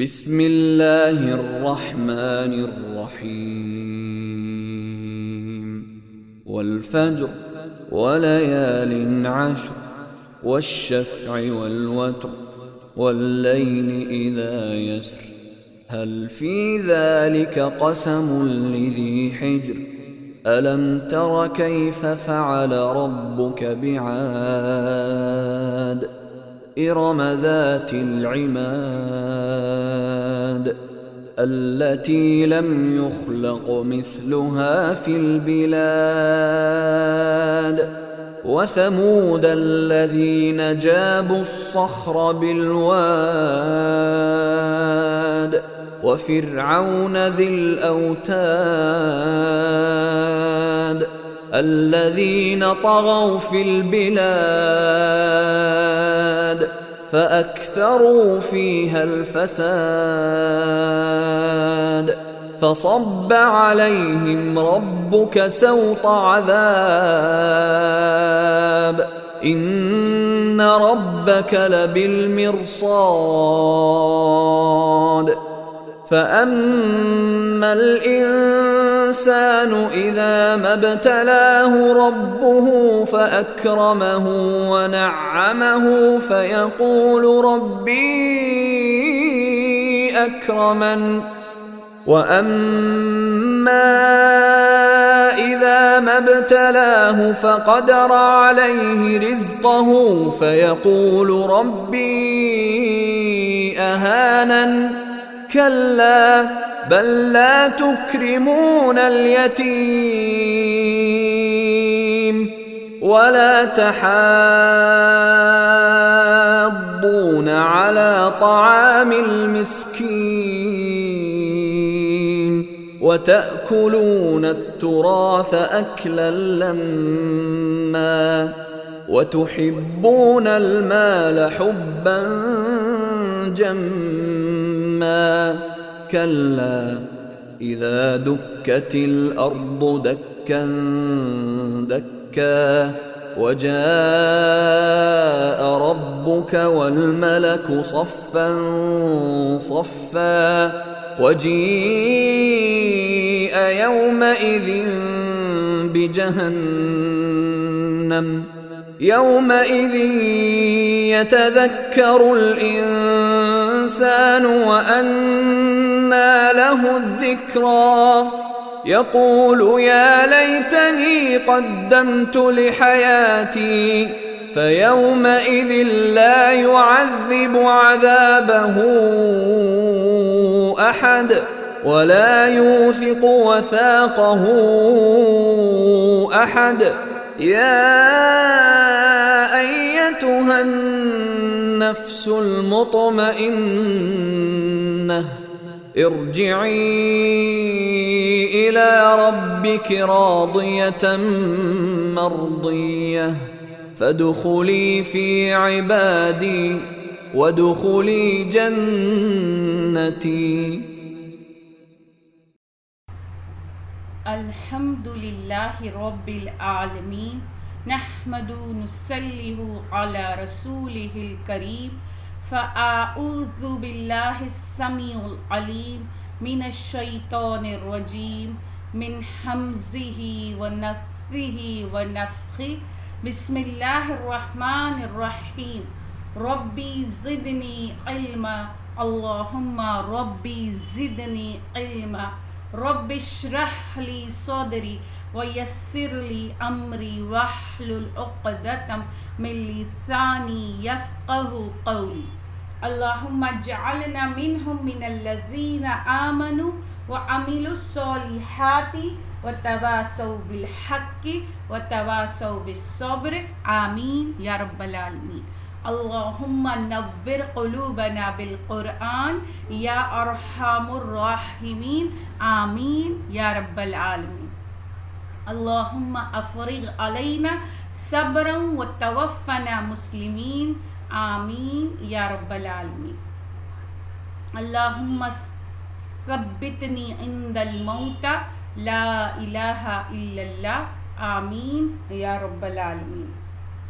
بسم اللہ الرحمن الرحیم والفجر وليال عشر والشفع والوتر والليل إذا يسر هل في ذلك قسم لذي حجر ألم تر كيف فعل ربك بعاد إرم ذات العماد التي لم يخلق مثلها في البلاد وثمود الذين جابوا الصخر بالواد وفرعون ذي الأوتاد الذين طغوا في البلاد فأكثروا فيها الفساد فصب عليهم ربك سوط عذاب إن ربك لبالمرصاد فأما الإنسان إذا ما ابتلاه ربه فأكرمه ونعمه فيقول ربي أكرمن وأما إذا ما ابتلاه فقدر عليه رزقه فيقول ربي أهانن كلا بل لا تكرمون اليتيم ولا تحاضون على طعام المسكين وتأكلون التراث أكلا لما وتحبون المال حبا جما كلا إذا دكت الأرض دكا دكا وجاء ربك والملك صفا صفا وجيء يومئذ بجهنم يومئذ يتذكر الإنسان وأنى له الذكرى يقول يا ليتني قدمت لحياتي فيومئذ لا يعذب عذابه أحد ولا يوثق وثاقه أحد يا أيتها النفس المطمئنة ارجعي إلى ربك راضية مرضية فادخلي في عبادي وادخلي جنتي. الحمد لله رب العالمين نحمد نصلي على رسوله الكريم فأعوذ بالله السميع العليم من الشيطان الرجيم من حمزه ونفثه ونفخه بسم الله الرحمن الرحيم ربي زدني علما اللهم ربي زدني علما رب اشرح لي صدري ويسر لي أمري واحلل عقدة من لساني يفقه قولي اللهم اجعلنا منهم من الذين آمنوا وعملوا الصالحات وتواصوا بالحق وتواصوا بالصبر آمين يا رب العالمين. اللهم نور قلوبنا بالقرآن یا ارحم الراحمین آمین یا رب العالمین. اللهم افرغ علینا صبرا وتوفنا مسلمین آمین یا رب العالمین. اللهم ثبتنی عند الموت لا الہ الا اللہ آمین یا رب العالمین.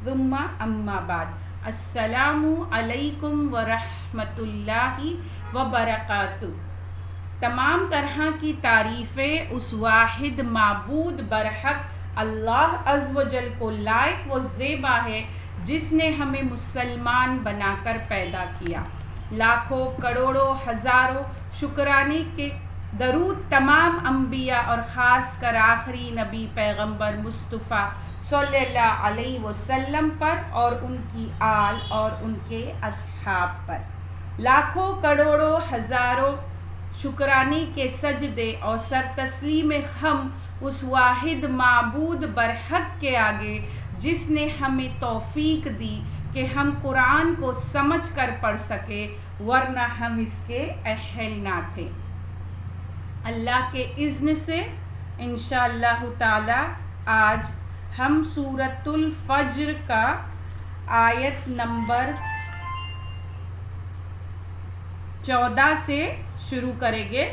ثم اما بعد السلام علیکم ورحمۃ اللہ وبرکاتہ۔ تمام طرح کی تعریفیں اس واحد معبود برحق اللہ عز و جل کو لائق و زیبا ہے جس نے ہمیں مسلمان بنا کر پیدا کیا۔ لاکھوں کروڑوں ہزاروں شکرانے کے درود تمام انبیاء اور خاص کر آخری نبی پیغمبر مصطفیٰ صلی اللہ علیہ وسلم پر اور ان کی آل اور ان کے اصحاب پر۔ لاکھوں کروڑوں ہزاروں شکرانے کے سجدے اور سر تسلیم ہم اس واحد معبود برحق کے آگے جس نے ہمیں توفیق دی کہ ہم قرآن کو سمجھ کر پڑھ سکے، ورنہ ہم اس کے اہل نہ تھے۔ اللہ کے اذن سے انشاءاللہ تعالی آج ہم سورۃ الفجر کا آیت نمبر 14 سے شروع کریں گے۔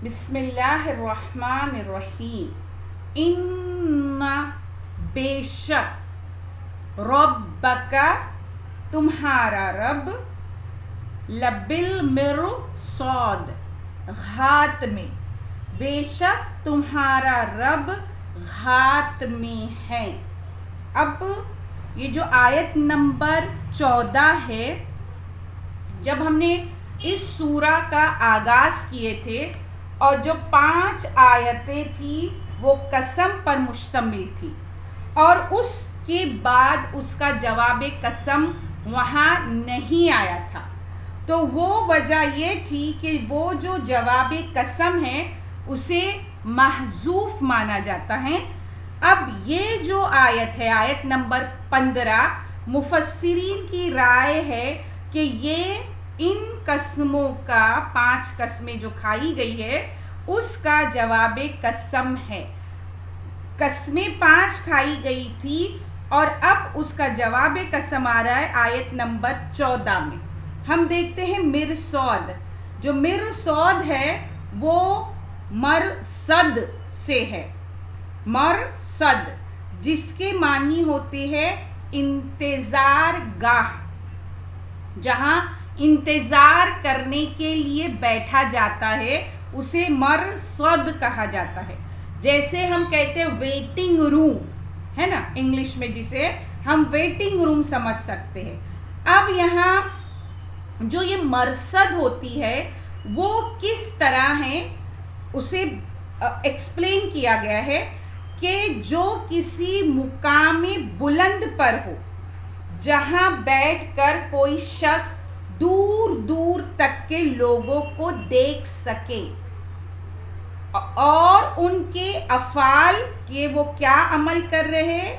بسم اللہ الرحمن الرحیم۔ ان بے شک ربک تمہارا رب لبالمرصاد گھات میں، بے شک تمہارا رب گھات میں ہے۔ اب یہ جو آیت نمبر 14 ہے، جب ہم نے اس سورہ کا آغاز کیے تھے اور جو 5 آیتیں تھی وہ قسم پر مشتمل تھی، اور اس کے بعد اس کا جواب قسم وہاں نہیں آیا تھا، تو وہ وجہ یہ تھی کہ وہ جو جواب قسم ہے اسے محذوف مانا جاتا ہے۔ اب یہ جو آیت ہے، آیت نمبر 15، مفسرین کی رائے ہے کہ یہ ان قسموں کا 5 قسمیں جو کھائی گئی ہے اس کا جواب قسم ہے۔ قسمیں 5 کھائی گئی تھی اور اب اس کا جواب قسم آ رہا ہے آیت نمبر 14 میں۔ ہم دیکھتے ہیں مرصاد، جو مرصاد ہے وہ مرصد سے ہے، مرصد جس کے معنی ہوتے ہیں انتظار گاہ، جہاں انتظار کرنے کے لیے بیٹھا جاتا ہے اسے مرصد کہا جاتا ہے۔ جیسے ہم کہتے ہیں ویٹنگ روم ہے نا انگلش میں، جسے ہم ویٹنگ روم سمجھ سکتے ہیں۔ اب یہاں جو یہ مرصد ہوتی ہے وہ کس طرح ہے اسے ایکسپلین کیا گیا ہے کہ جو کسی مقام بلند پر ہو، جہاں بیٹھ کر کوئی شخص دور دور تک کے لوگوں کو دیکھ سکے اور ان کے افعال کہ وہ کیا عمل کر رہے،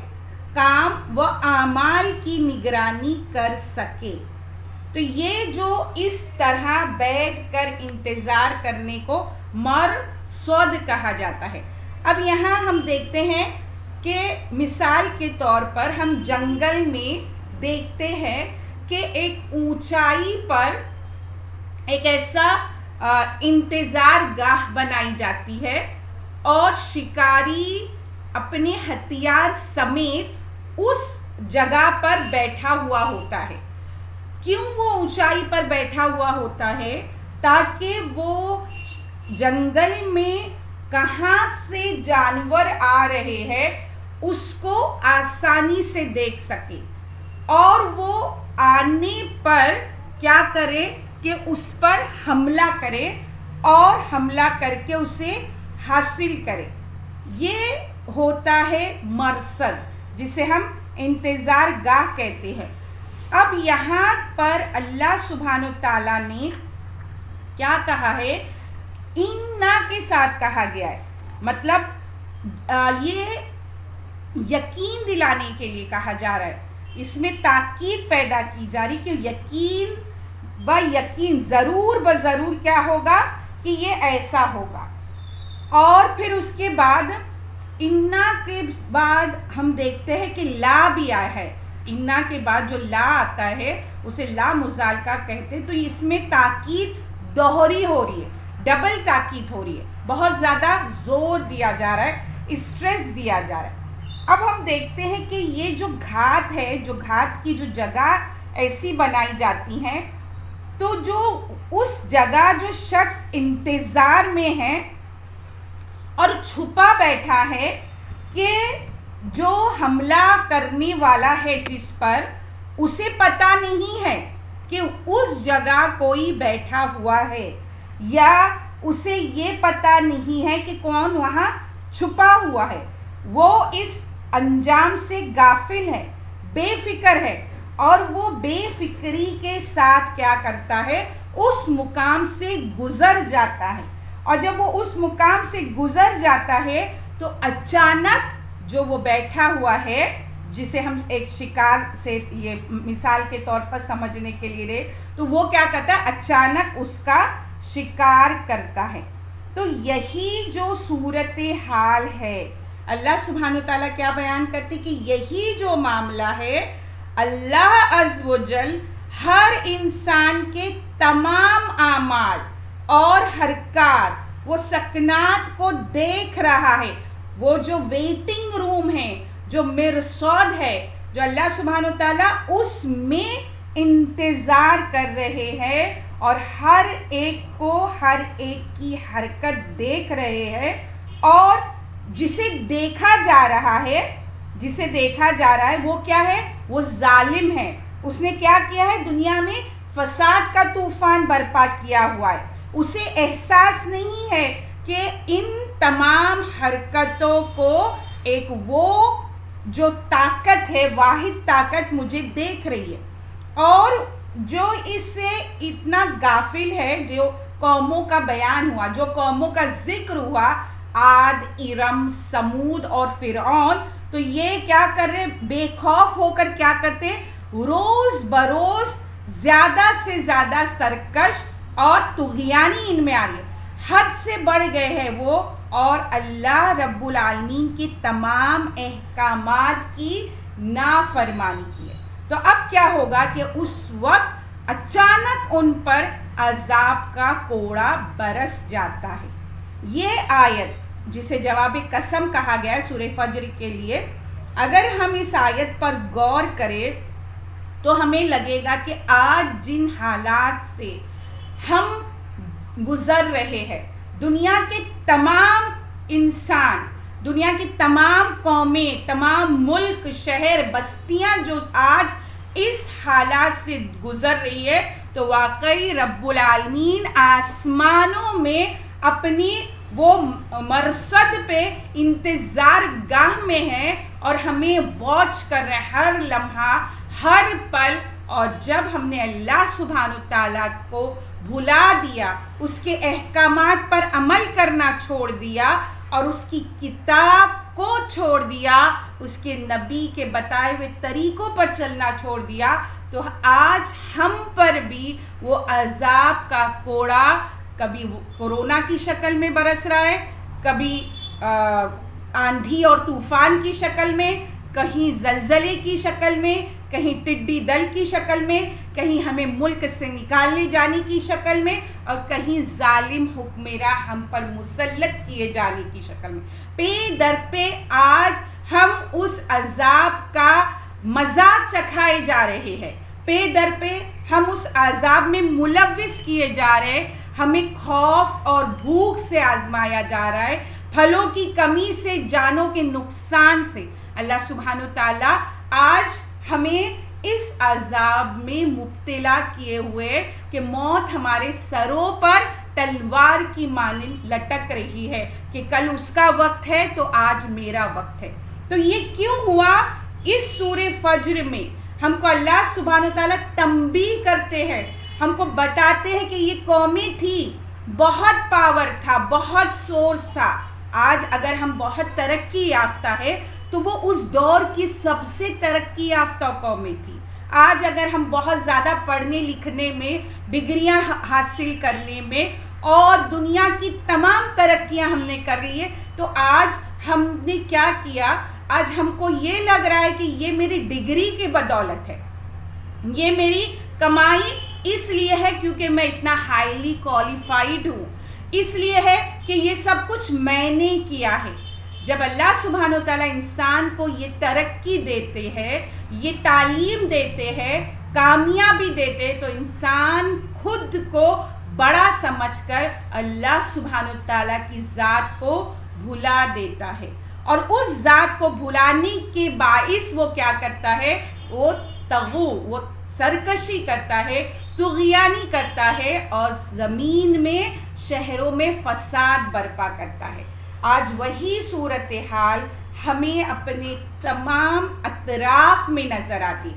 کام و اعمال کی نگرانی کر سکے۔ تو یہ جو اس طرح بیٹھ کر انتظار کرنے کو مرصد کہا جاتا ہے۔ اب یہاں ہم دیکھتے ہیں کہ مثال کے طور پر ہم جنگل میں دیکھتے ہیں کہ ایک اونچائی پر ایک ایسا انتظار گاہ بنائی جاتی ہے اور شکاری اپنے ہتھیار سمیت اس جگہ پر بیٹھا ہوا ہوتا ہے۔ کیوں وہ اونچائی پر بیٹھا ہوا ہوتا ہے؟ تاکہ وہ جنگل میں کہاں سے جانور آ رہے ہیں اس کو آسانی سے دیکھ سکے، اور وہ آنے پر کیا کرے کہ اس پر حملہ کرے اور حملہ کر کے اسے حاصل کرے۔ یہ ہوتا ہے مرصد، جسے ہم انتظار گاہ کہتے ہیں۔ اب یہاں پر اللہ سبحانہ تعالیٰ نے کیا کہا ہے؟ اِنَّا کے ساتھ کہا گیا ہے، مطلب یہ یقین دلانے کے لیے کہا جا رہا ہے، اس میں تاکید پیدا کی جا رہی کہ یقین یقین ضرور بضرور کیا ہوگا کہ یہ ایسا ہوگا۔ اور پھر اس کے بعد اِنَّا کے بعد ہم دیکھتے ہیں کہ لا بھی آیا ہے۔ اِنَّا کے بعد جو لا آتا ہے اسے لا مزالکہ کہتے ہیں، تو اس میں تاکید دوہری ہو رہی ہے، ڈبل تاکید ہو رہی ہے، بہت زیادہ زور دیا جا رہا ہے، اسٹریس دیا جا رہا ہے۔ اب ہم دیکھتے ہیں کہ یہ جو گھات ہے، جو گھات کی جو جگہ ایسی بنائی جاتی ہیں، تو جو اس جگہ جو شخص انتظار میں ہے اور چھپا بیٹھا ہے کہ جو حملہ کرنے والا ہے جس پر، اسے پتہ نہیں ہے کہ اس جگہ کوئی بیٹھا ہوا ہے، یا اسے یہ پتہ نہیں ہے کہ کون وہاں چھپا ہوا ہے، وہ اس انجام سے غافل ہے، بے فکر ہے، اور وہ بے فکری کے ساتھ کیا کرتا ہے، اس مقام سے گزر جاتا ہے، اور جب وہ اس مقام سے گزر جاتا ہے تو اچانک جو وہ بیٹھا ہوا ہے، جسے ہم ایک شکار سے یہ مثال کے طور پر سمجھنے کے لیے رہے، تو وہ کیا کرتا ہے، اچانک اس کا شکار کرتا ہے۔ تو یہی جو صورتحال ہے، اللہ سبحانہ وتعالیٰ کیا بیان کرتے کہ یہی جو معاملہ ہے، اللہ عز و جل ہر انسان کے تمام اعمال اور حرکات، وہ سکنات کو دیکھ رہا ہے۔ وہ جو ویٹنگ روم ہے، جو مرصاد ہے، جو اللہ سبحانہ وتعالیٰ اس میں انتظار کر رہے ہیں، اور ہر ایک کو، ہر ایک کی حرکت دیکھ رہے ہیں، اور جسے دیکھا جا رہا ہے، جسے دیکھا جا رہا ہے وہ کیا ہے، وہ ظالم ہے۔ اس نے کیا کیا ہے، دنیا میں فساد کا طوفان برپا کیا ہوا ہے۔ اسے احساس نہیں ہے کہ ان تمام حرکتوں کو ایک وہ جو طاقت ہے، واحد طاقت مجھے دیکھ رہی ہے، اور جو اس سے اتنا غافل ہے، جو قوموں کا بیان ہوا، جو قوموں کا ذکر ہوا، عاد، ارم، سمود اور فرعون، تو یہ کیا کر رہے، بے خوف ہو کر کیا کرتے، روز بروز زیادہ سے زیادہ سرکش اور طغیانی ان میں آ رہی ہے، حد سے بڑھ گئے ہیں وہ، اور اللہ رب العالمین کے تمام احکامات کی نافرمانی کی ہے۔ تو اب کیا ہوگا کہ اس وقت اچانک ان پر عذاب کا کوڑا برس جاتا ہے۔ یہ آیت جسے جواب قسم کہا گیا ہے سورہ فجر کے لیے، اگر ہم اس آیت پر غور کریں تو ہمیں لگے گا کہ آج جن حالات سے ہم گزر رہے ہیں، دنیا کے تمام انسان، دنیا کی تمام قومیں، تمام ملک، شہر، بستیاں جو آج اس حالات سے گزر رہی ہے، تو واقعی رب العالمین آسمانوں میں اپنی وہ مرصد پہ انتظار گاہ میں ہے، اور ہمیں واچ کر رہے ہیں ہر لمحہ، ہر پل۔ اور جب ہم نے اللہ سبحانہ تعالیٰ کو بھلا دیا، اس کے احکامات پر عمل کرنا چھوڑ دیا، اور اس کی کتاب کو چھوڑ دیا، اس کے نبی کے بتائے ہوئے طریقوں پر چلنا چھوڑ دیا، تو آج ہم پر بھی وہ عذاب کا کوڑا کبھی کورونا کی شکل میں برس رہا ہے، کبھی آندھی اور طوفان کی شکل میں، کہیں زلزلے کی شکل میں، کہیں ٹڈی دل کی شکل میں، کہیں ہمیں ملک سے نکالنے جانے کی شکل میں، اور کہیں ظالم حکمراں ہم پر مسلط کیے جانے کی شکل میں۔ پے در پہ آج ہم اس عذاب کا مزہ چکھائے جا رہے ہیں، پے در پہ ہم اس عذاب میں ملوث کیے جا رہے ہیں، ہمیں خوف اور بھوک سے آزمایا جا رہا ہے، پھلوں کی کمی سے، جانوں کے نقصان سے۔ اللہ سبحانہ تعالیٰ آج ہمیں اس عذاب میں مبتلا کیے ہوئے کہ موت ہمارے سروں پر تلوار کی مانند لٹک رہی ہے کہ کل اس کا وقت ہے تو آج میرا وقت ہے۔ تو یہ کیوں ہوا؟ اس سورہ فجر میں ہم کو اللہ سبحانہ تعالیٰ تنبیہ کرتے ہیں، ہم کو بتاتے ہیں کہ یہ قومیں تھی، بہت پاور تھا، بہت سورس تھا۔ آج اگر ہم بہت ترقی یافتہ ہے تو وہ اس دور کی سب سے ترقی یافتہ قومیں تھی۔ آج اگر ہم بہت زیادہ پڑھنے لکھنے میں، ڈگریاں حاصل کرنے میں، اور دنیا کی تمام ترقیاں ہم نے کر لی ہے، تو آج ہم نے کیا کیا؟ آج ہم کو یہ لگ رہا ہے کہ یہ میری ڈگری کی بدولت ہے، یہ میری کمائی اس لیے ہے کیونکہ میں اتنا ہائیلی کوالیفائڈ ہوں، اس لیے ہے کہ یہ سب کچھ میں نے کیا ہے۔ جب اللہ سبحانہ و تعالیٰ انسان کو یہ ترقی دیتے ہیں، یہ تعلیم دیتے ہیں، کامیابی دیتے، تو انسان خود کو بڑا سمجھ کر اللہ سبحانہ و تعالیٰ کی ذات کو بھلا دیتا ہے، اور اس ذات کو بھلانے کے باعث وہ کیا کرتا ہے، وہ سرکشی کرتا ہے، طغیانی کرتا ہے، اور زمین میں شہروں میں فساد برپا کرتا ہے۔ آج وہی صورتحال ہمیں اپنے تمام اطراف میں نظر آتی،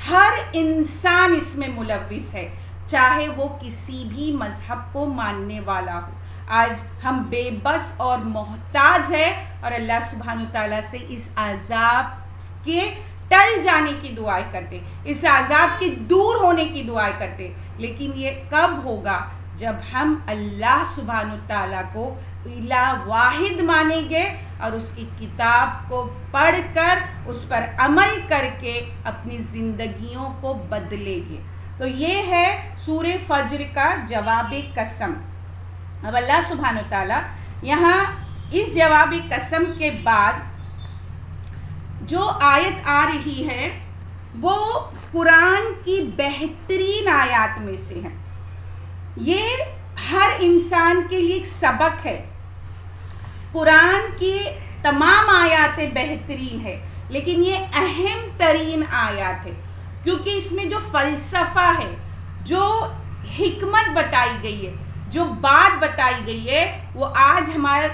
ہر انسان اس میں ملوث ہے، چاہے وہ کسی بھی مذہب کو ماننے والا ہو۔ آج ہم بے بس اور محتاج ہیں، اور اللہ سبحانہ تعالیٰ سے اس عذاب کے ٹل جانے کی دعائیں کرتے، اس عذاب کے دور ہونے کی دعائیں کرتے، لیکن یہ کب ہوگا؟ جب ہم اللہ سبحانہ تعالیٰ کو الہ واحد مانیں گے، اور اس کی کتاب کو پڑھ کر اس پر عمل کر کے اپنی زندگیوں کو بدلیں گے۔ تو یہ ہے سورہ فجر کا جواب قسم۔ اب اللہ سبحانہ تعالیٰ یہاں اس جواب قسم کے بعد جو آیت آ رہی ہے وہ قرآن کی بہترین آیات میں سے ہے۔ یہ ہر انسان کے لیے ایک سبق ہے۔ قرآن کی تمام آیاتیں بہترین ہے، لیکن یہ اہم ترین آیات ہے، کیونکہ اس میں جو فلسفہ ہے، جو حکمت بتائی گئی ہے، جو بات بتائی گئی ہے، وہ آج ہمارے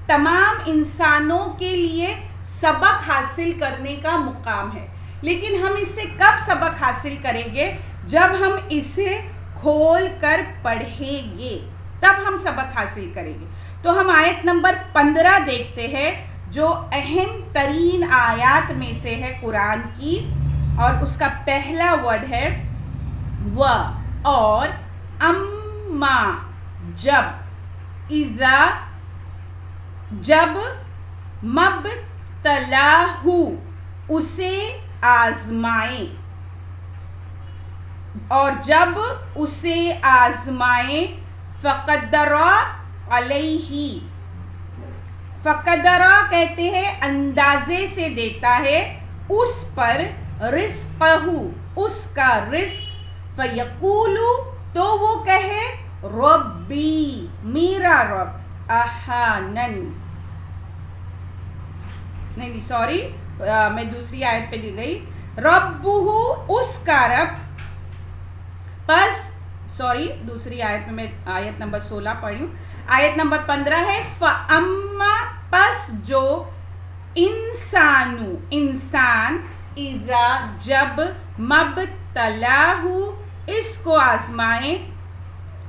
تمام انسانوں کے لیے سبق حاصل کرنے کا مقام ہے۔ لیکن ہم اس سے کب سبق حاصل کریں گے؟ جب ہم اسے کھول کر پڑھیں گے، تب ہم سبق حاصل کریں گے۔ تو ہم آیت نمبر 15 دیکھتے ہیں، جو اہم ترین آیات میں سے ہے قرآن کی، اور اس کا پہلا ورڈ ہے و، اور اما جب، اذا جب، مبتلاہ اسے آزمائیں، اور جب اسے آزمائیں، فقدر علیہ، فقدر کہتے ہیں اندازے سے دیتا ہے اس پر، رزقہ اس کا رزق، فیقول تو وہ کہے ربی میرا رب، اہانن، نہیں سوری میں دوسری آیت پہ لی گئی، ربہ اس کا رب، پس سوری دوسری آیت میں آیت نمبر 16 پڑھی ہوں، آیت نمبر 15 ہے فَأَمَّا پس جو، انسان، اذا جب، مبتلاہ اس کو آزمائیں،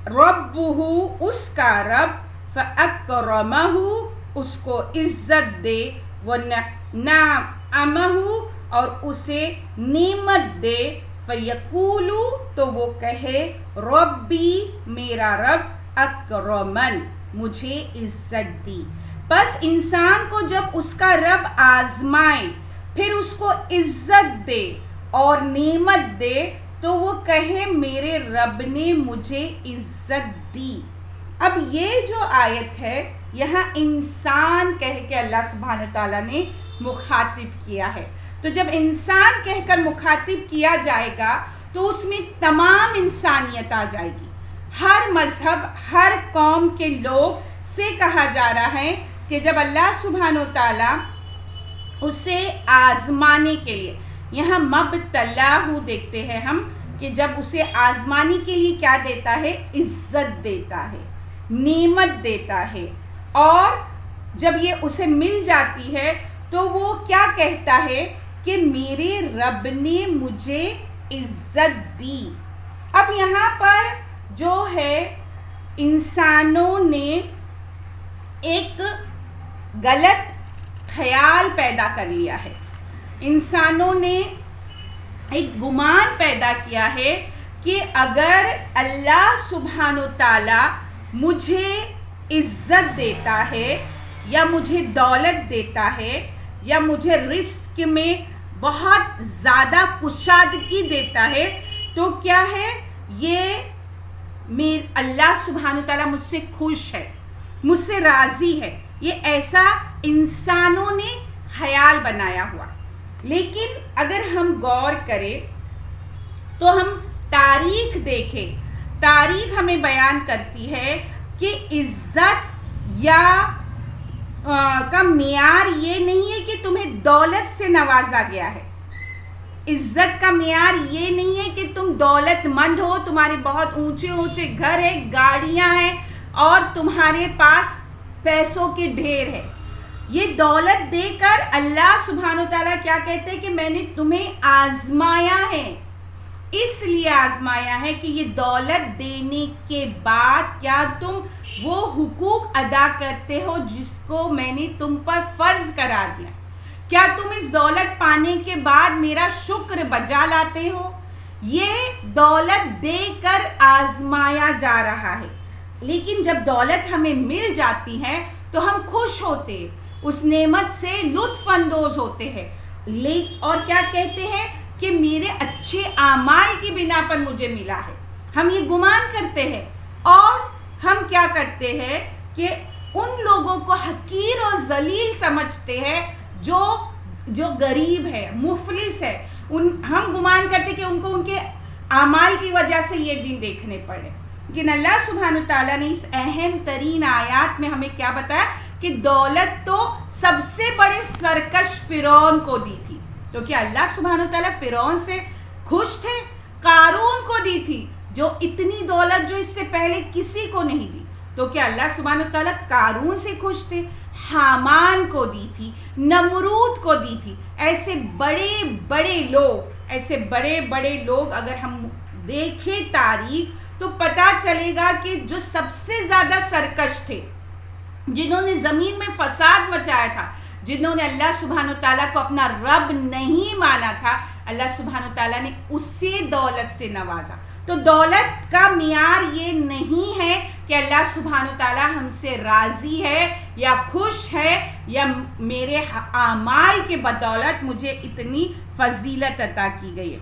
ربہ اس کا رب، فَأَكْرَمَہُ اس کو عزت دے، وَنَعَمَہُ اور اسے نعمت دے، فَيَقُولُ تو وہ کہے ربی میرا رب، اکرمن مجھے عزت دی۔ بس انسان کو جب اس کا رب آزمائے، پھر اس کو عزت دے اور نعمت دے، تو وہ کہے میرے رب نے مجھے عزت دی۔ اب یہ جو آیت ہے یہاں انسان کہہ کے اللہ سبحانہ تعالیٰ نے مخاطب کیا ہے۔ تو جب انسان کہہ کر مخاطب کیا جائے گا تو اس میں تمام انسانیت آ جائے گی، ہر مذہب، ہر قوم کے لوگ سے کہا جا رہا ہے کہ جب اللہ سبحانہ تعالیٰ اسے آزمانے کے لیے، یہاں مبتلاہ دیکھتے ہیں ہم کہ جب اسے آزمانے کے لیے کیا دیتا ہے، عزت دیتا ہے، نعمت دیتا ہے، اور جب یہ اسے مل جاتی ہے تو وہ کیا کہتا ہے کہ میرے رب نے مجھے عزت دی۔ اب یہاں پر جو ہے انسانوں نے ایک غلط خیال پیدا کر لیا ہے، انسانوں نے ایک گمان پیدا کیا ہے کہ اگر اللہ سبحانہ تعالیٰ مجھے عزت دیتا ہے، یا مجھے دولت دیتا ہے، یا مجھے رزق میں بہت زیادہ کشادگی دیتا ہے، تو کیا ہے، یہ اللہ سبحانہ تعالیٰ مجھ سے خوش ہے، مجھ سے راضی ہے، یہ ایسا انسانوں نے خیال بنایا ہوا. لیکن اگر ہم غور کریں تو ہم تاریخ دیکھیں, تاریخ ہمیں بیان کرتی ہے کہ عزت یا کا معیار یہ نہیں ہے کہ تمہیں دولت سے نوازا گیا ہے. عزت کا معیار یہ نہیں ہے کہ تم دولت مند ہو, تمہارے بہت اونچے اونچے گھر ہیں, گاڑیاں ہیں اور تمہارے پاس پیسوں کے ڈھیر ہے. یہ دولت دے کر اللہ سبحانہ و تعالیٰ کیا کہتے ہیں کہ میں نے تمہیں آزمایا ہے. اس لیے آزمایا ہے کہ یہ دولت دینے کے بعد کیا تم وہ حقوق ادا کرتے ہو جس کو میں نے تم پر فرض قرار دیا. کیا تم اس دولت پانے کے بعد میرا شکر بجا لاتے ہو. یہ دولت دے کر آزمایا جا رہا ہے. لیکن جب دولت ہمیں مل جاتی ہے تو ہم خوش ہوتے, اس نعمت سے لطف اندوز ہوتے ہیں, اور کیا کہتے ہیں کہ میرے اچھے اعمال کی بنا پر مجھے ملا ہے. ہم یہ گمان کرتے ہیں اور ہم کیا کرتے ہیں کہ ان لوگوں کو حقیر اور ذلیل سمجھتے ہیں جو غریب ہے, مفلس ہے. ہم گمان کرتے کہ ان کو ان کے اعمال کی وجہ سے یہ دن دیکھنے پڑے. لیکن اللہ سبحانہ تعالیٰ نے اس اہم ترین آیات میں ہمیں کیا بتایا کہ دولت تو سب سے بڑے سرکش فرعون کو دی تھی. تو کیا اللہ سبحانہ تعالیٰ فرعون سے خوش تھے؟ قارون کو دی تھی, جو اتنی دولت جو اس سے پہلے کسی کو نہیں دی. تو کیا اللہ سبحانہ تعالیٰ قارون سے خوش تھے؟ حامان کو دی تھی, نمرود کو دی تھی. ایسے بڑے بڑے لوگ اگر ہم دیکھیں تاریخ تو پتہ چلے گا کہ جو سب سے زیادہ سرکش تھے, جنہوں نے زمین میں فساد مچایا تھا, جنہوں نے اللہ سبحانہ تعالیٰ کو اپنا رب نہیں مانا تھا, اللہ سبحانہ تعالیٰ نے اسی دولت سے نوازا. تو دولت کا معیار یہ نہیں ہے کہ اللہ سبحانہ تعالیٰ ہم سے راضی ہے یا خوش ہے یا میرے اعمال کے بدولت مجھے اتنی فضیلت عطا کی گئی ہے.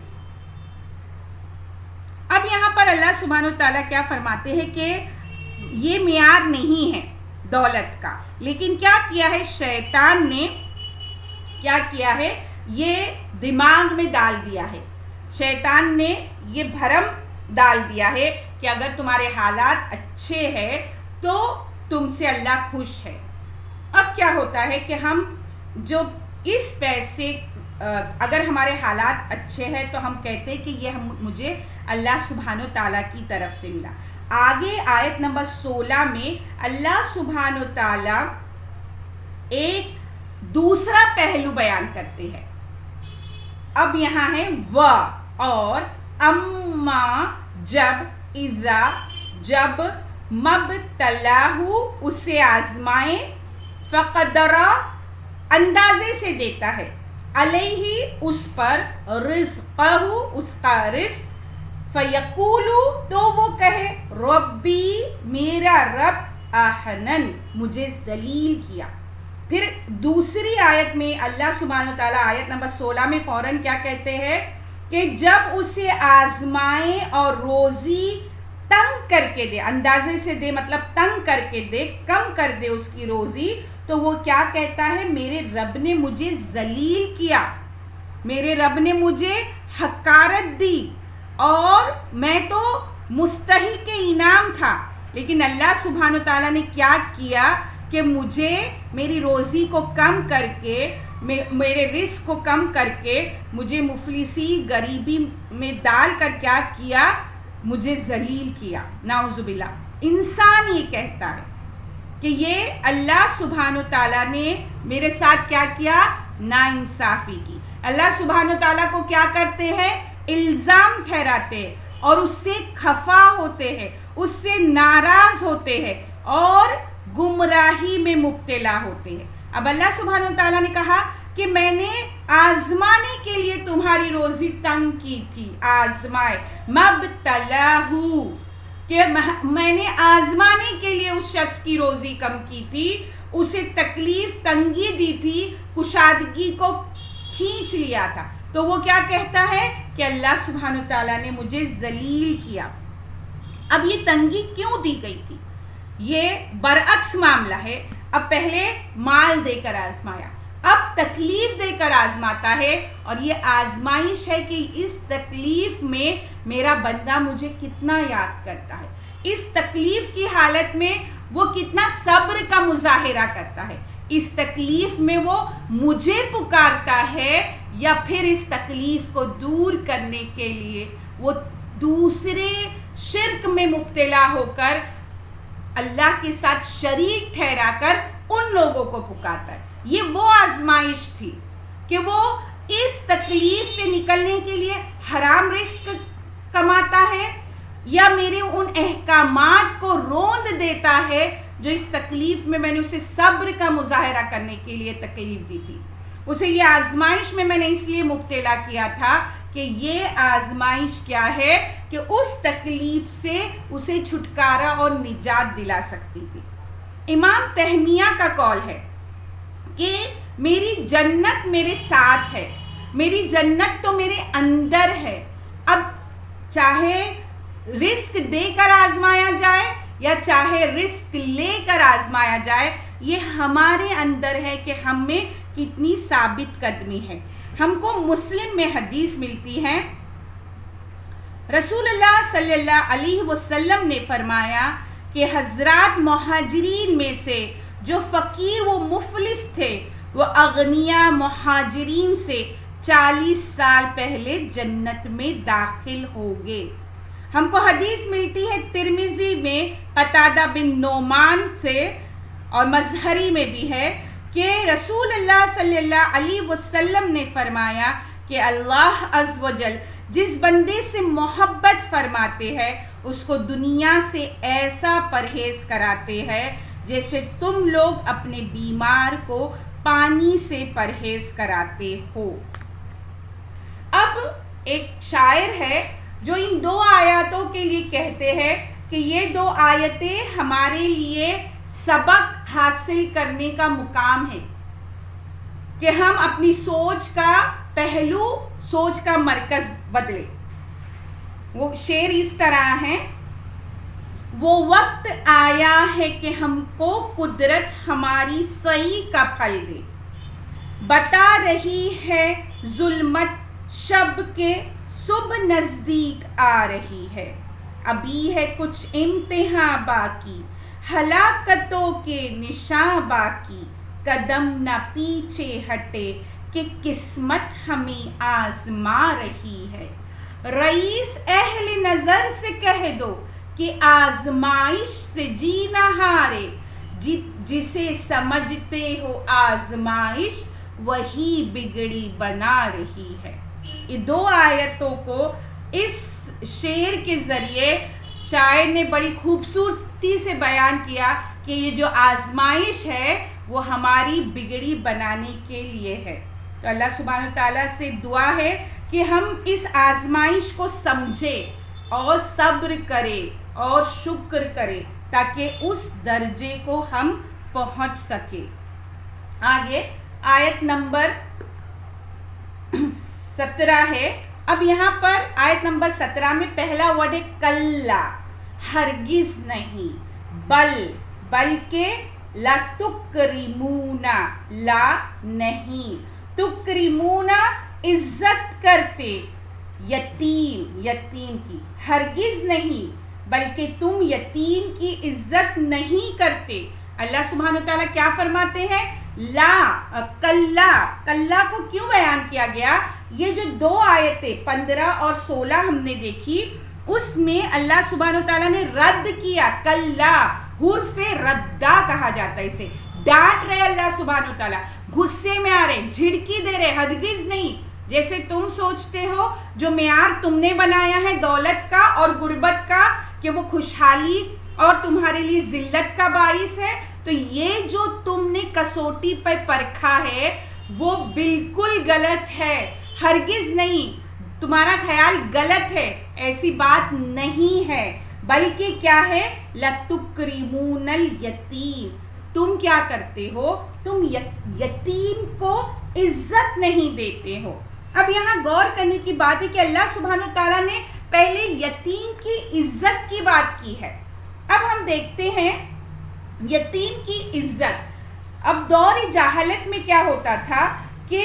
اب یہاں پر اللہ سبحانہ تعالیٰ کیا فرماتے ہیں کہ یہ معیار نہیں ہے دولت کا. لیکن کیا کیا ہے شیطان نے, کیا کیا ہے, یہ دماغ میں ڈال دیا ہے. شیطان نے یہ بھرم ڈال دیا ہے کہ اگر تمہارے حالات اچھے ہیں تو تم سے اللہ خوش ہے. اب کیا ہوتا ہے کہ ہم جو اس پیسے, اگر ہمارے حالات اچھے ہیں تو ہم کہتے ہیں کہ یہ مجھے اللہ سبحانہ تعالیٰ کی طرف سے ملا. آگے آیت نمبر 16 میں اللہ سبحانہ تعالیٰ ایک دوسرا پہلو بیان کرتے ہیں. اب یہاں ہے و اور اما, جب, اذا, جب, مبتلاہ, اسے آزمائے, فقدرا, اندازے سے دیتا ہے, علیہ, اس پر, رزقہ, اس کا رزق, فیقولو, تو وہ کہے, ربی, میرا رب, اہنن, مجھے ذلیل کیا. پھر دوسری آیت میں اللہ سبحانہ تعالیٰ آیت نمبر 16 میں فوراً کیا کہتے ہیں کہ جب اسے آزمائے اور روزی تنگ کر کے دے, اندازے سے دے مطلب تنگ کر کے دے, کم کر دے اس کی روزی, تو وہ کیا کہتا ہے, میرے رب نے مجھے ذلیل کیا, میرے رب نے مجھے حقارت دی اور میں تو مستحق انعام تھا. لیکن اللہ سبحانہ تعالیٰ نے کیا کیا کہ مجھے میری روزی کو کم کر کے, میرے رزق کو کم کر کے, مجھے مفلسی غریبی میں ڈال کر کیا کیا, مجھے ذلیل کیا. نعوذ باللہ. انسان یہ کہتا ہے کہ یہ اللہ سبحانہ تعالیٰ نے میرے ساتھ کیا کیا, ناانصافی کی. اللہ سبحانہ تعالیٰ کو کیا کرتے ہیں, الزام ٹھہراتے ہیں اور اس سے خفا ہوتے ہیں, اس سے ناراض ہوتے ہیں اور گمراہی میں مبتلا ہوتے ہیں. اب اللہ سبحانہ تعالیٰ نے کہا کہ میں نے آزمانے کے لیے تمہاری روزی تنگ کی تھی, آزمائے, مبتلاہ, کہ میں نے آزمانے کے لیے اس شخص کی روزی کم کی تھی, اسے تکلیف تنگی دی تھی, کشادگی کو کھینچ لیا تھا. تو وہ کیا کہتا ہے کہ اللہ سبحانہ تعالیٰ نے مجھے ذلیل کیا. اب یہ تنگی کیوں دی گئی تھی, یہ برعکس معاملہ ہے. اب پہلے مال دے کر آزمایا، اب تکلیف دے کر آزماتا ہے، اور یہ آزمائش ہے کہ اس تکلیف میں میرا بندہ مجھے کتنا یاد کرتا ہے، اس تکلیف کی حالت میں وہ کتنا صبر کا مظاہرہ کرتا ہے، اس تکلیف میں وہ مجھے پکارتا ہے، یا پھر اس تکلیف کو دور کرنے کے لیے وہ دوسرے شرک میں مبتلا ہو کر اللہ کے ساتھ شریک ٹھہرا کر ان لوگوں کو پکارتا ہے۔ یہ وہ آزمائش تھی کہ وہ اس تکلیف سے نکلنے کے لیے حرام رزق کماتا ہے، یا میرے ان احکامات کو روند دیتا ہے جو اس تکلیف میں نے اسے صبر کا مظاہرہ کرنے کے لیے تکلیف دی تھی۔ اسے یہ آزمائش میں نے اس لیے مبتلا کیا تھا کہ یہ آزمائش کیا ہے کہ اس تکلیف سے اسے چھٹکارا اور نجات دلا سکتی تھی۔ امام تیمیہ کا قول ہے کہ میری جنت میرے ساتھ ہے، میری جنت تو میرے اندر ہے، اب چاہے رزق دے کر آزمایا جائے یا چاہے رزق لے کر آزمایا جائے، یہ ہمارے اندر ہے کہ ہم میں کتنی ثابت قدمی ہے۔ ہم کو مسلم میں حدیث ملتی ہے، رسول اللہ صلی اللہ علیہ وسلم نے فرمایا کہ حضرات مہاجرین میں سے جو فقیر و مفلس تھے وہ اغنیاء مہاجرین سے 40 سال پہلے جنت میں داخل ہو گئے۔ ہم کو حدیث ملتی ہے ترمذی میں قتادہ بن نعمان سے، اور مظہری میں بھی ہے کہ رسول اللہ صلی اللہ علیہ وسلم نے فرمایا کہ اللہ عز و جل جس بندے سے محبت فرماتے ہیں اس کو دنیا سے ایسا پرہیز کراتے ہیں جیسے تم لوگ اپنے بیمار کو پانی سے پرہیز کراتے ہو۔ اب ایک شاعر ہے جو ان 2 آیاتوں کے لیے کہتے ہیں کہ یہ 2 آیتیں ہمارے لیے سبق حاصل کرنے کا مقام ہے کہ ہم اپنی سوچ کا پہلو، سوچ کا مرکز بدلے۔ وہ شعر اس طرح ہے، وہ وقت آیا ہے کہ ہم کو قدرت ہماری سعی کا پھل دے، بتا رہی ہے ظلمت شب کے صبح نزدیک آ رہی ہے، ابھی ہے کچھ امتحان باقی ہلاکتوں کے نشاں باقی، قدم نہ پیچھے ہٹے کہ قسمت ہمیں آزما رہی ہے، رئیس اہل نظر سے کہہ دو کہ آزمائش سے جی نہ ہارے، جسے سمجھتے ہو آزمائش وہی بگڑی بنا رہی ہے۔ یہ 2 آیتوں کو اس شعر کے ذریعے شاعر نے بڑی خوبصورتی سے بیان کیا کہ یہ جو آزمائش ہے وہ ہماری بگڑی بنانے کے لیے ہے۔ تو اللہ سبحانہ تعالیٰ سے دعا ہے کہ ہم اس آزمائش کو سمجھیں اور صبر کریں اور شکر کریں تاکہ اس درجے کو ہم پہنچ سکیں۔ آگے آیت نمبر 17 ہے۔ اب یہاں پر آیت نمبر 17 میں پہلا ورڈ ہے کلا، ہرگز نہیں، بلکہ لا تکریمونا، لا نہیں، تکریمونا عزت کرتے، یتیم کی، ہرگز نہیں بلکہ تم یتیم کی عزت نہیں کرتے۔ اللہ سبحانہ وتعالیٰ کیا فرماتے ہیں؟ کلا کو کیوں بیان کیا گیا؟ یہ جو 2 آیتیں 15 اور 16 ہم نے دیکھی اس میں اللہ سبحانہ وتعالیٰ نے رد کیا، کلا حرف ردہ کہا جاتا ہے، اسے ڈانٹ رہے اللہ سبحانہ وتعالیٰ، غصے میں آ رہے، جھڑکی دے رہے، ہرگز نہیں۔ جیسے تم سوچتے ہو جو معیار تم نے بنایا ہے دولت کا اور غربت کا کہ وہ خوشحالی اور تمہارے لیے ذلت کا باعث ہے، تو یہ جو تم نے کسوٹی پہ پرکھا ہے وہ بالکل غلط ہے، ہرگز نہیں، تمہارا خیال غلط ہے، ایسی بات نہیں ہے، بلکہ کیا ہے؟ لَتُكْرِمُونَ الْيَتِيمَ، تم کیا کرتے ہو؟ تم یتیم کو عزت نہیں دیتے ہو۔ اب یہاں غور کرنے کی بات ہے کہ اللہ سبحانہ تعالیٰ نے پہلے یتیم کی عزت کی بات کی ہے۔ اب ہم دیکھتے ہیں یتیم کی عزت، اب دور جاہلت میں کیا ہوتا تھا کہ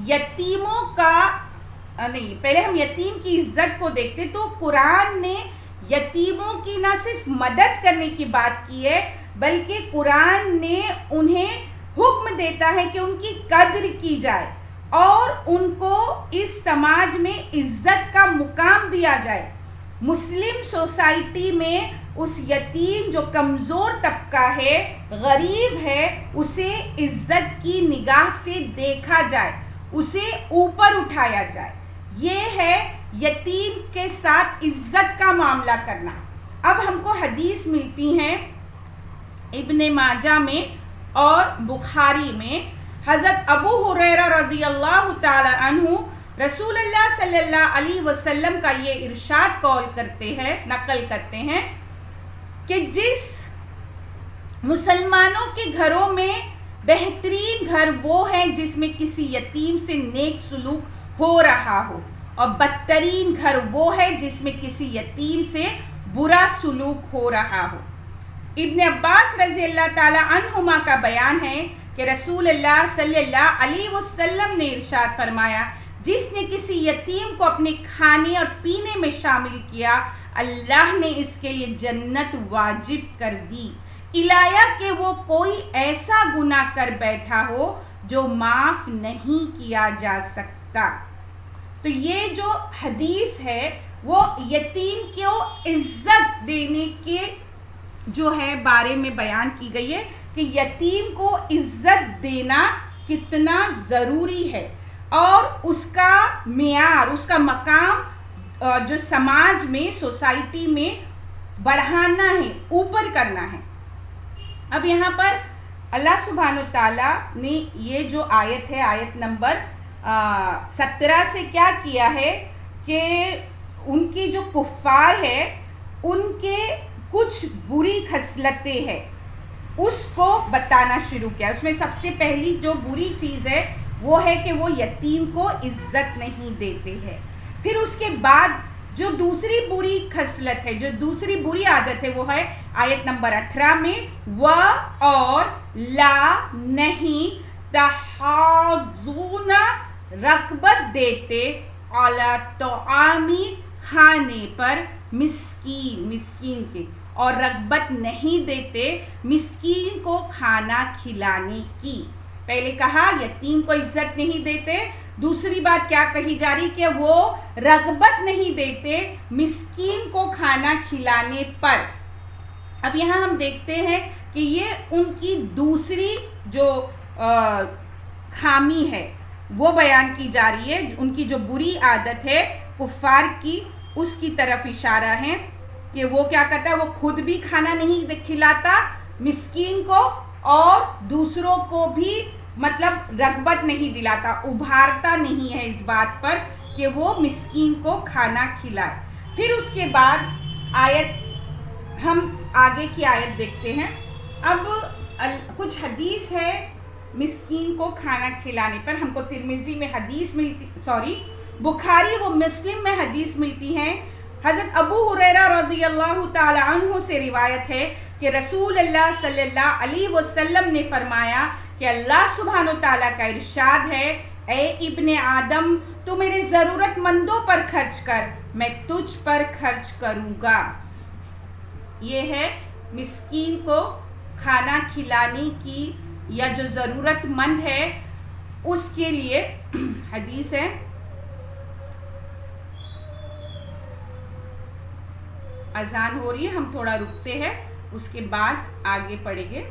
یتیموں کا نہیں، پہلے ہم یتیم کی عزت کو دیکھتے تو قرآن نے یتیموں کی نہ صرف مدد کرنے کی بات کی ہے بلکہ قرآن نے انہیں حکم دیتا ہے کہ ان کی قدر کی جائے اور ان کو اس سماج میں عزت کا مقام دیا جائے. مسلم سوسائٹی میں اس یتیم جو کمزور طبقہ ہے، غریب ہے، اسے عزت کی نگاہ سے دیکھا جائے، اسے اوپر اٹھایا جائے. یہ ہے یتیم کے ساتھ عزت کا معاملہ کرنا. اب ہم کو حدیث ملتی ہیں ابن ماجہ میں اور بخاری میں. حضرت ابو ہریرہ رضی اللہ تعالی عنہ رسول اللہ صلی اللہ علیہ وسلم کا یہ ارشاد قول کرتے ہیں، نقل کرتے ہیں کہ جس مسلمانوں کے گھروں میں بہترین گھر وہ ہے جس میں کسی یتیم سے نیک سلوک ہو رہا ہو، اور بدترین گھر وہ ہے جس میں کسی یتیم سے برا سلوک ہو رہا ہو. ابن عباس رضی اللہ تعالی عنہما کا بیان ہے کہ رسول اللہ صلی اللہ علیہ وسلم نے ارشاد فرمایا، جس نے کسی یتیم کو اپنے کھانے اور پینے میں شامل کیا، اللہ نے اس کے لیے جنت واجب کر دی، الیا کہ وہ کوئی ایسا گناہ کر بیٹھا ہو جو معاف نہیں کیا جا سکتا. تو یہ جو حدیث ہے وہ یتیم کو عزت دینے کے جو ہے بارے میں بیان کی گئی ہے کہ یتیم کو عزت دینا کتنا ضروری ہے اور اس کا معیار، اس کا مقام جو سماج میں، سوسائٹی میں بڑھانا ہے، اوپر کرنا ہے. اب یہاں پر اللہ سبحانہ وتعالیٰ نے یہ جو آیت ہے، آیت نمبر 17 سے کیا کیا ہے کہ ان کی جو کفار ہے ان کے کچھ بری خصلتیں ہیں اس کو بتانا شروع کیا. اس میں سب سے پہلی جو بری چیز ہے وہ ہے کہ وہ یتیم کو عزت نہیں دیتے ہیں. پھر اس کے بعد جو دوسری بری خصلت ہے، جو دوسری بری عادت ہے وہ ہے آیت نمبر 18 میں و اور لا نہیں تحاضون رغبت دیتے اعلی طعامی کھانے پر مسکین کے، اور رغبت نہیں دیتے مسکین کو کھانا کھلانے کی. پہلے کہا یتیم کو عزت نہیں دیتے، دوسری بات کیا کہی جا رہی کہ وہ رغبت نہیں دیتے مسکین کو کھانا کھلانے پر. اب یہاں ہم دیکھتے ہیں کہ یہ ان کی دوسری جو خامی ہے وہ بیان کی جا رہی ہے. ان کی جو بری عادت ہے کفار کی، اس کی طرف اشارہ ہے کہ وہ کیا کرتا ہے، وہ خود بھی کھانا نہیں کھلاتا مسکین کو اور دوسروں کو بھی مطلب رغبت نہیں دلاتا، ابھارتا نہیں ہے اس بات پر کہ وہ مسکین کو کھانا کھلائے. پھر اس کے بعد آیت، ہم آگے کی آیت دیکھتے ہیں. اب کچھ حدیث ہے مسکین کو کھانا کھلانے پر. ہم کو ترمذی میں حدیث ملتی، بخاری و مسلم میں حدیث ملتی ہیں. حضرت ابو ہریرہ رضی اللہ تعالی عنہ سے روایت ہے کہ رسول اللہ صلی اللہ علیہ وسلم نے فرمایا کہ اللہ سبحانہ تعالیٰ کا ارشاد ہے، اے ابن آدم تو میرے ضرورت مندوں پر خرچ کر، میں تجھ پر خرچ کروں گا. یہ ہے مسکین کو کھانا کھلانے کی یا جو ضرورت مند ہے اس کے لیے حدیث ہے. اذان ہو رہی ہے، ہم تھوڑا رکتے ہیں، اس کے بعد آگے پڑھیں گے.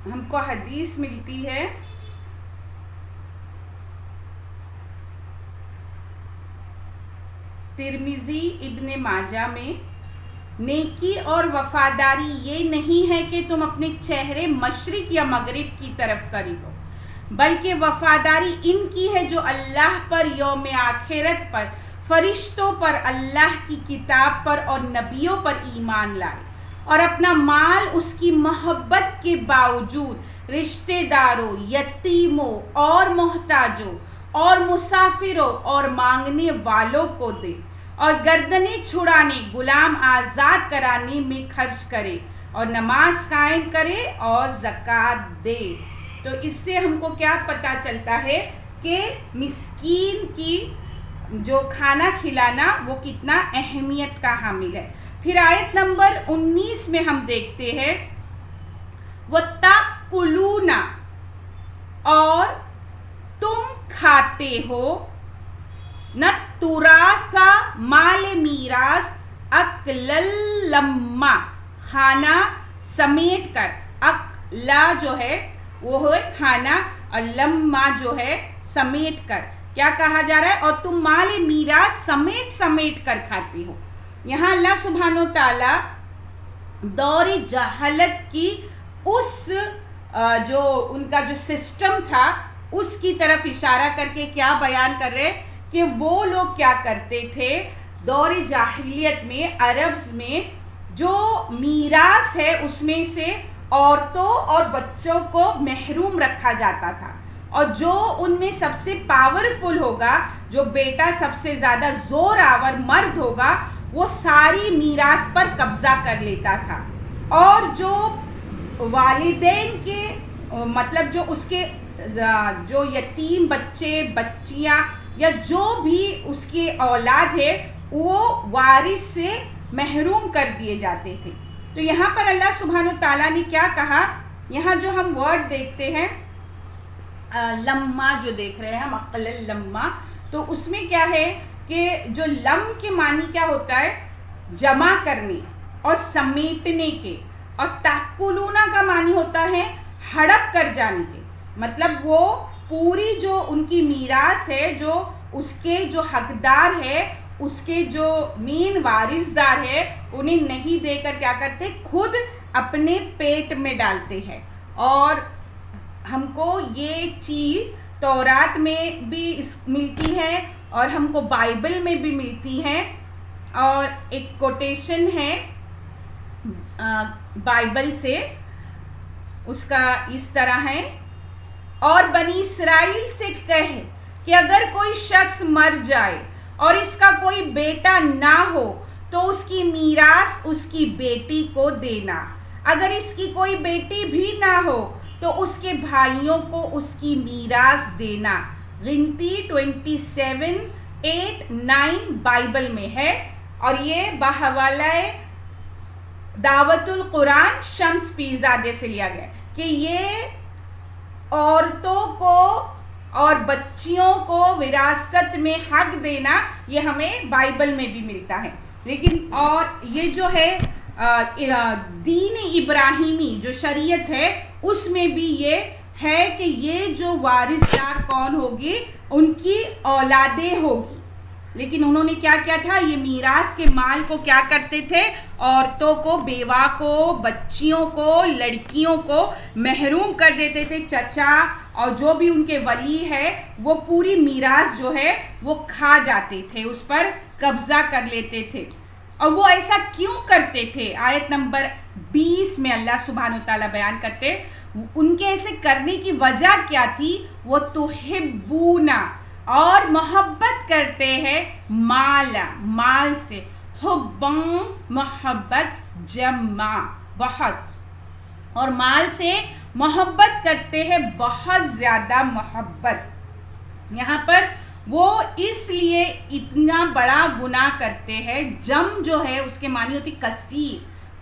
ہم کو حدیث ملتی ہے ترمذی ابن ماجہ میں، نیکی اور وفاداری یہ نہیں ہے کہ تم اپنے چہرے مشرق یا مغرب کی طرف کری ہو، بلکہ وفاداری ان کی ہے جو اللہ پر، یوم آخرت پر، فرشتوں پر، اللہ کی کتاب پر اور نبیوں پر ایمان لائے، اور اپنا مال اس کی محبت کے باوجود رشتہ داروں، یتیموں اور محتاجوں اور مسافروں اور مانگنے والوں کو دے، اور گردنیں چھڑانے، غلام آزاد کرانے میں خرچ کرے، اور نماز قائم کرے اور زکوٰۃ دے۔ تو اس سے ہم کو کیا پتہ چلتا ہے کہ مسکین کی جو کھانا کھلانا وہ کتنا اہمیت کا حامل ہے۔ پھر آیت نمبر 19 میں ہم دیکھتے ہیں وَتَأْكُلُونَ، اور تم کھاتے ہو، نہ تُرَاثَ، مال میراث، اکلل لما، کھانا سمیٹ کر، اکلا جو ہے وہ ہے کھانا، اور لما جو ہے سمیٹ کر، کیا کہا جا رہا ہے؟ اور تم مال میراث سمیٹ کر کھاتے ہو۔ یہاں اللہ سبحانہ و تعالی دور جہالت کی اس جو ان کا جو سسٹم تھا اس کی طرف اشارہ کر کے کیا بیان کر رہے کہ وہ لوگ کیا کرتے تھے دور جاہلیت میں، عربز میں، جو میراث ہے اس میں سے عورتوں اور بچوں کو محروم رکھا جاتا تھا، اور جو ان میں سب سے پاورفل ہوگا، جو بیٹا سب سے زیادہ زور آور مرد ہوگا، وہ ساری میراث پر قبضہ کر لیتا تھا، اور جو والدین کے مطلب جو اس کے جو یتیم بچے بچیاں یا جو بھی اس کی اولاد ہے وہ وارث سے محروم کر دیے جاتے تھے۔ تو یہاں پر اللہ سبحانہ تعالیٰ نے کیا کہا، یہاں جو ہم ورڈ دیکھتے ہیں لما جو دیکھ رہے ہیں ہم، عقل لما، تو اس میں کیا ہے کہ جو لم کے معنی کیا ہوتا ہے، جمع کرنے اور سمیٹنے کے، اور تاکلونا کا معنی ہوتا ہے ہڑپ کر جانے کے، مطلب وہ پوری جو ان کی میراث ہے، جو اس کے جو حقدار ہے، اس کے جو مین وارثدار ہے، انہیں نہیں دے کر کیا کرتے، خود اپنے پیٹ میں ڈالتے ہیں۔ اور ہم کو یہ چیز تورات میں بھی ملتی ہے اور ہم کو بائبل میں بھی ملتی ہے، اور ایک کوٹیشن ہے بائبل سے، اس کا اس طرح ہے، اور بنی اسرائیل سے کہے کہ اگر کوئی شخص مر جائے اور اس کا کوئی بیٹا نہ ہو تو اس کی میراث اس کی بیٹی کو دینا، اگر اس کی کوئی بیٹی بھی نہ ہو تو اس کے بھائیوں کو اس کی میراث دینا۔ گنتی 27:8-9 بائبل میں ہے، اور یہ بحوالہ دعوت القرآن شمس پیرزادے سے لیا گیا کہ یہ عورتوں کو اور بچیوں کو وراثت میں حق دینا یہ ہمیں بائبل میں بھی ملتا ہے۔ لیکن اور یہ جو ہے دین ابراہیمی جو شریعت ہے اس میں بھی یہ ہے کہ یہ جو وارثدار کون ہوگی، ان کی اولادیں ہوگی، لیکن انہوں نے کیا کیا تھا، یہ میراث کے مال کو کیا کرتے تھے، عورتوں کو، بیوہ کو، بچیوں کو، لڑکیوں کو محروم کر دیتے تھے۔ چچا اور جو بھی ان کے ولی ہے وہ پوری میراث جو ہے وہ کھا جاتے تھے، اس پر قبضہ کر لیتے تھے۔ اور وہ ایسا کیوں کرتے تھے، آیت نمبر 20 میں اللہ سبحانہ وتعالی بیان کرتے ان کے ایسے کرنے کی وجہ کیا تھی، وہ تحبونا، اور محبت کرتے ہیں، مال سے، حباں محبت، جمع بہت، اور مال سے محبت کرتے ہیں بہت زیادہ محبت۔ یہاں پر وہ اس لیے اتنا بڑا گناہ کرتے ہیں، جم جو ہے اس کے معنی ہوتی کثیر،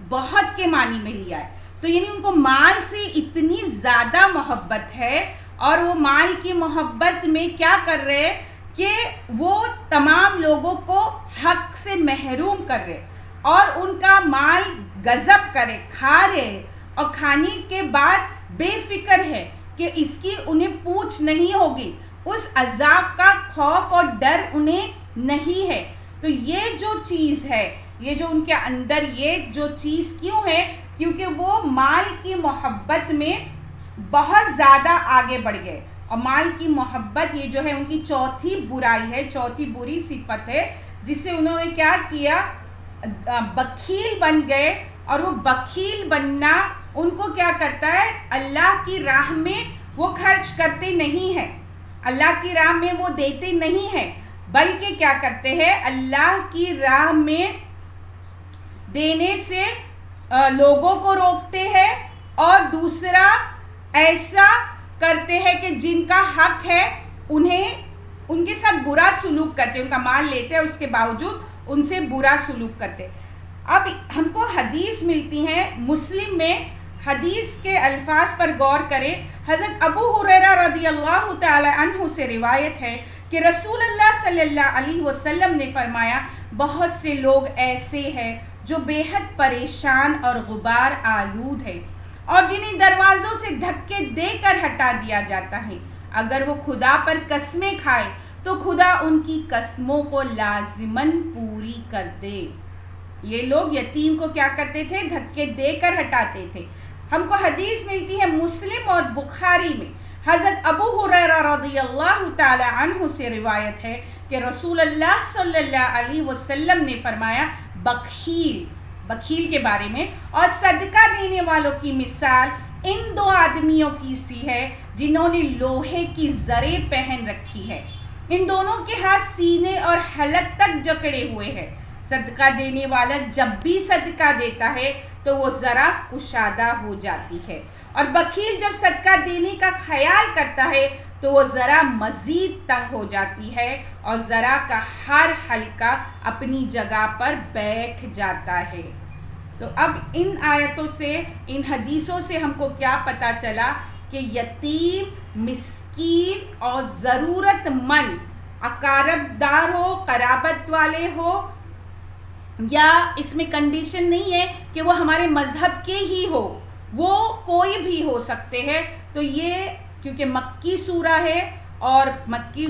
بہت کے معنی میں لیا ہے، تو یعنی ان کو مال سے اتنی زیادہ محبت ہے، اور وہ مال کی محبت میں کیا کر رہے کہ وہ تمام لوگوں کو حق سے محروم کر رہے، اور ان کا مال غصب کرے، کھا رہے، اور کھانے کے بعد بے فکر ہے کہ اس کی انہیں پوچھ نہیں ہوگی، اس عذاب کا خوف اور ڈر انہیں نہیں ہے. تو یہ جو چیز ہے، یہ جو ان کے اندر یہ جو چیز کیوں ہے، کیونکہ وہ مال کی محبت میں بہت زیادہ آگے بڑھ گئے. اور مال کی محبت یہ جو ہے ان کی چوتھی برائی ہے، چوتھی بری صفت ہے، جس سے انہوں نے کیا کیا، بخیل بن گئے. اور وہ بخیل بننا ان کو کیا کرتا ہے، اللہ کی راہ میں وہ خرچ کرتے نہیں ہیں، اللہ کی راہ میں وہ دیتے نہیں ہیں، بلکہ کیا کرتے ہیں، اللہ کی راہ میں دینے سے لوگوں کو روکتے ہیں، اور دوسرا ایسا کرتے ہیں کہ جن کا حق ہے انہیں ان کے ساتھ برا سلوک کرتے، ان کا مال لیتے ہیں، اس کے باوجود ان سے برا سلوک کرتے. اب ہم کو حدیث ملتی ہیں مسلم میں، حدیث کے الفاظ پر غور کریں. حضرت ابو ہریرہ رضی اللہ تعالی عنہ سے روایت ہے کہ رسول اللہ صلی اللہ علیہ وسلم نے فرمایا، بہت سے لوگ ایسے ہیں جو بے حد پریشان اور غبار آلود ہیں، اور جنہیں دروازوں سے دھکے دے کر ہٹا دیا جاتا ہے. اگر وہ خدا پر قسمیں کھائے تو خدا ان کی قسموں کو لازماً پوری کر دے. یہ لوگ یتیم کو کیا کرتے تھے، دھکے دے کر ہٹاتے تھے. ہم کو حدیث ملتی ہے مسلم اور بخاری میں، حضرت ابو ہریرہ رضی اللہ تعالی عنہ سے روایت ہے کہ رسول اللہ صلی اللہ علیہ وسلم نے فرمایا، بخیل کے بارے میں، اور صدقہ دینے والوں کی مثال ان دو آدمیوں کی سی ہے جنہوں نے لوہے کی زریں پہن رکھی ہے، ان دونوں کے ہاتھ سینے اور حلق تک جکڑے ہوئے ہیں. صدقہ دینے والا جب بھی صدقہ دیتا ہے تو وہ ذرا کشادہ ہو جاتی ہے، اور بخیل جب صدقہ دینے کا خیال کرتا ہے تو وہ ذرا مزید تنگ ہو جاتی ہے، اور ذرا کا ہر حلقہ اپنی جگہ پر بیٹھ جاتا ہے. تو اب ان آیتوں سے، ان حدیثوں سے ہم کو کیا پتہ چلا کہ یتیم، مسکین اور ضرورت مند، اقارب دار ہو، قرابت والے ہو، یا اس میں کنڈیشن نہیں ہے کہ وہ ہمارے مذہب کے ہی ہو، وہ کوئی بھی ہو سکتے ہیں. تو یہ کیونکہ مکی سورہ ہے، اور مکی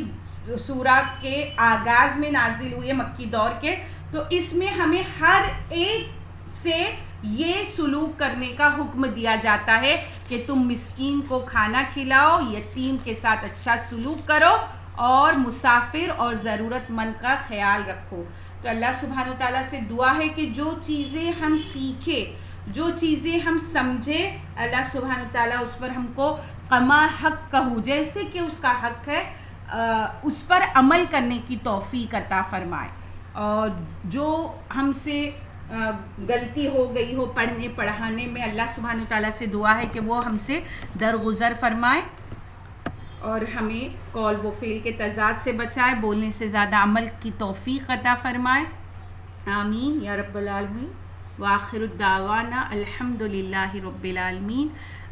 سورہ کے آغاز میں نازل ہوئی ہے، مکی دور کے، تو اس میں ہمیں ہر ایک سے یہ سلوک کرنے کا حکم دیا جاتا ہے کہ تم مسکین کو کھانا کھلاؤ، یتیم کے ساتھ اچھا سلوک کرو، اور مسافر اور ضرورت مند کا خیال رکھو. تو اللہ سبحانہ و تعالیٰ سے دعا ہے کہ جو چیزیں ہم سیکھیں، جو چیزیں ہم سمجھیں، اللہ سبحانہ و تعالیٰ اس پر ہم کو کما حق کہو، جیسے کہ اس کا حق ہے، اس پر عمل کرنے کی توفیق عطا فرمائے. اور جو ہم سے غلطی ہو گئی ہو پڑھنے پڑھانے میں، اللہ سبحانہ و تعالیٰ سے دعا ہے کہ وہ ہم سے درگزر فرمائے، اور ہمیں قول و فعل کے تضاد سے بچائے، بولنے سے زیادہ عمل کی توفیق عطا فرمائے. آمین یا رب العالمین. وآخر الدعوانا الحمد للہ رب العالمین.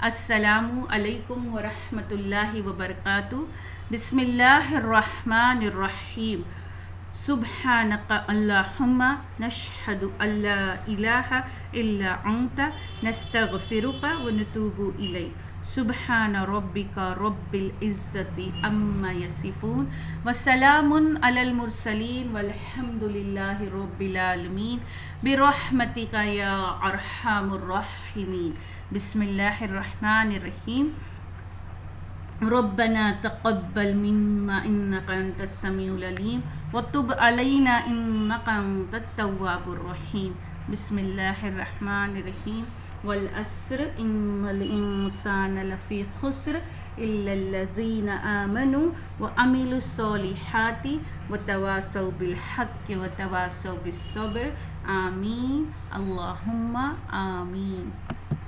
السلام علیکم ورحمۃ اللہ وبرکاتہ. بسم اللہ الرحمن الرحیم. سبحانک اللہم نشہد ان لا الہ الا انت نستغفرک ونتوب الیک. سبحان ربک رب العزت عما یصفون وسلام علی المرسلین والحمد للہ رب العالمین برحمتک یا ارحم الراحمین. بسم اللہ الرحمن الرحیم. ربنا تقبل منا انك انت السميع العليم وتب علينا انك انت التواب الرحيم. بسم الله الرحمن الرحيم. والعصر ان الانسان لفی خسر الا الذين آمنوا وعملوا الصالحات وتواصوا بالحق وتواصوا بالصبر. آمین اللہم آمین.